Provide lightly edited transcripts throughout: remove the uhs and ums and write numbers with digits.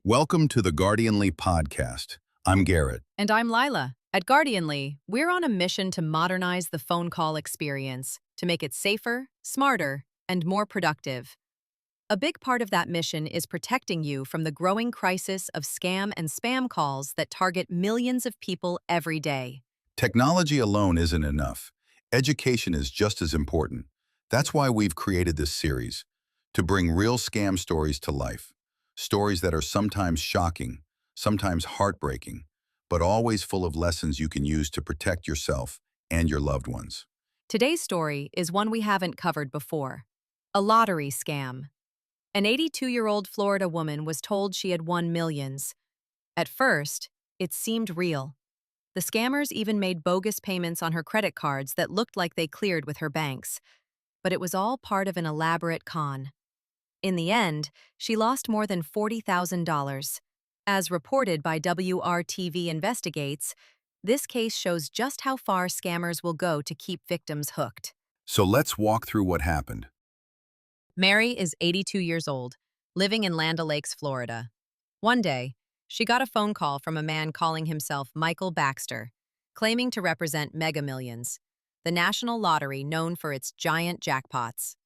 Welcome to the Guardianly podcast. I'm Garrett. And I'm Lila. At Guardianly, we're on a mission to modernize the phone call experience to make it safer, smarter, and more productive. A big part of that mission is protecting you from the growing crisis of scam and spam calls that target millions of people every day. Technology alone isn't enough. Education is just as important. That's why we've created this series, to bring real scam stories to life. Stories that are sometimes shocking, sometimes heartbreaking, but always full of lessons you can use to protect yourself and your loved ones. Today's story is one we haven't covered before. A lottery scam. An 82-year-old Florida woman was told she had won millions. At first, it seemed real. The scammers even made bogus payments on her credit cards that looked like they cleared with her banks. But it was all part of an elaborate con. In the end, she lost more than $40,000. As reported by WRTV Investigates, this case shows just how far scammers will go to keep victims hooked. So let's walk through what happened. Mary is 82 years old, living in Land O'Lakes, Florida. One day, she got a phone call from a man calling himself Michael Baxter, claiming to represent Mega Millions, the national lottery known for its giant jackpots.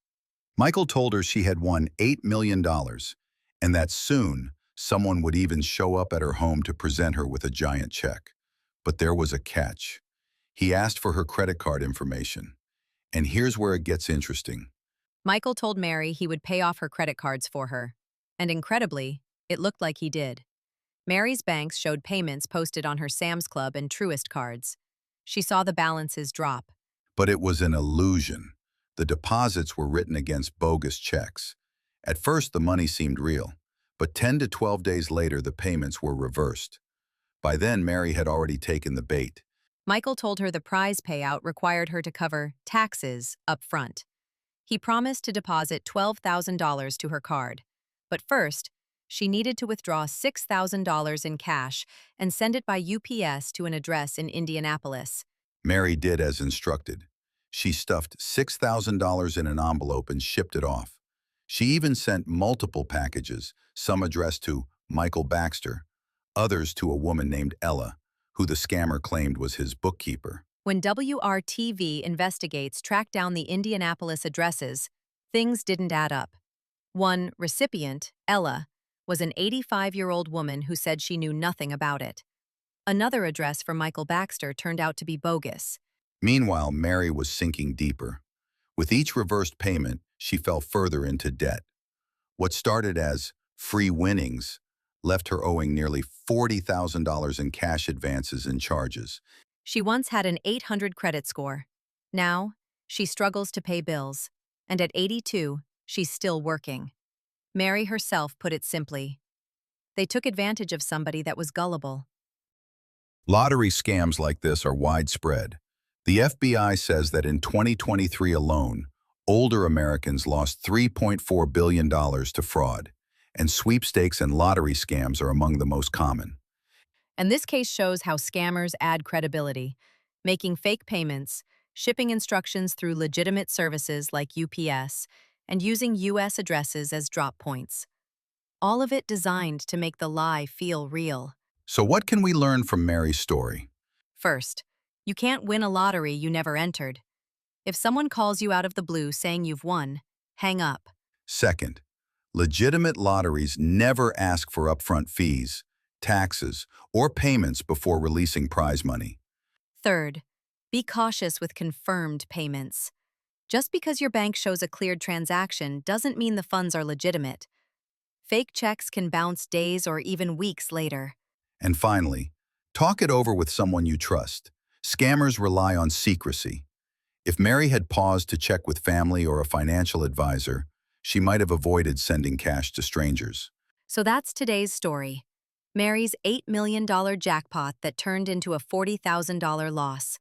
Michael told her she had won $8 million, and that soon someone would even show up at her home to present her with a giant check. But there was a catch. He asked for her credit card information. And here's where it gets interesting. Michael told Mary he would pay off her credit cards for her. And incredibly, it looked like he did. Mary's banks showed payments posted on her Sam's Club and Truist cards. She saw the balances drop. But it was an illusion. The deposits were written against bogus checks. At first, the money seemed real, but 10 to 12 days later, the payments were reversed. By then, Mary had already taken the bait. Michael told her the prize payout required her to cover taxes up front. He promised to deposit $12,000 to her card. But first, she needed to withdraw $6,000 in cash and send it by UPS to an address in Indianapolis. Mary did as instructed. She stuffed $6,000 in an envelope and shipped it off. She even sent multiple packages, some addressed to Michael Baxter, others to a woman named Ella, who the scammer claimed was his bookkeeper. When WRTV Investigates tracked down the Indianapolis addresses, things didn't add up. One recipient, Ella, was an 85-year-old woman who said she knew nothing about it. Another address for Michael Baxter turned out to be bogus. Meanwhile, Mary was sinking deeper. With each reversed payment, she fell further into debt. What started as free winnings left her owing nearly $40,000 in cash advances and charges. She once had an 800 credit score. Now, she struggles to pay bills. And at 82, she's still working. Mary herself put it simply. They took advantage of somebody that was gullible. Lottery scams like this are widespread. The FBI says that in 2023 alone, older Americans lost $3.4 billion to fraud, and sweepstakes and lottery scams are among the most common. And this case shows how scammers add credibility, making fake payments, shipping instructions through legitimate services like UPS, and using U.S. addresses as drop points. All of it designed to make the lie feel real. So what can we learn from Mary's story? First, you can't win a lottery you never entered. If someone calls you out of the blue saying you've won, hang up. Second, legitimate lotteries never ask for upfront fees, taxes, or payments before releasing prize money. Third, be cautious with confirmed payments. Just because your bank shows a cleared transaction doesn't mean the funds are legitimate. Fake checks can bounce days or even weeks later. And finally, talk it over with someone you trust. Scammers rely on secrecy. If Mary had paused to check with family or a financial advisor, she might have avoided sending cash to strangers. So that's today's story. Mary's $8 million jackpot that turned into a $40,000 loss.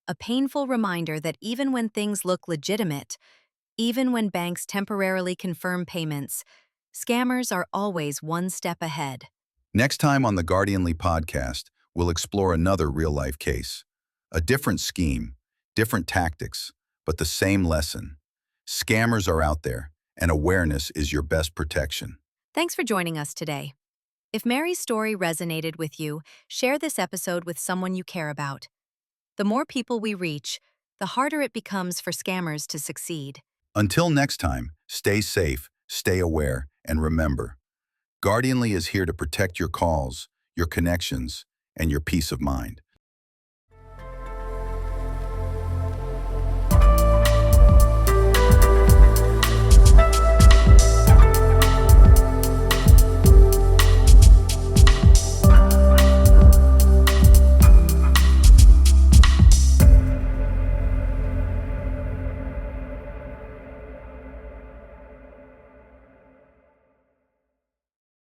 A painful reminder that even when things look legitimate, even when banks temporarily confirm payments, scammers are always one step ahead. Next time on the Guardianly podcast, we'll explore another real-life case. A different scheme, different tactics, but the same lesson. Scammers are out there, and awareness is your best protection. Thanks for joining us today. If Mary's story resonated with you, share this episode with someone you care about. The more people we reach, the harder it becomes for scammers to succeed. Until next time, stay safe, stay aware, and remember, Guardianly is here to protect your calls, your connections, and your peace of mind.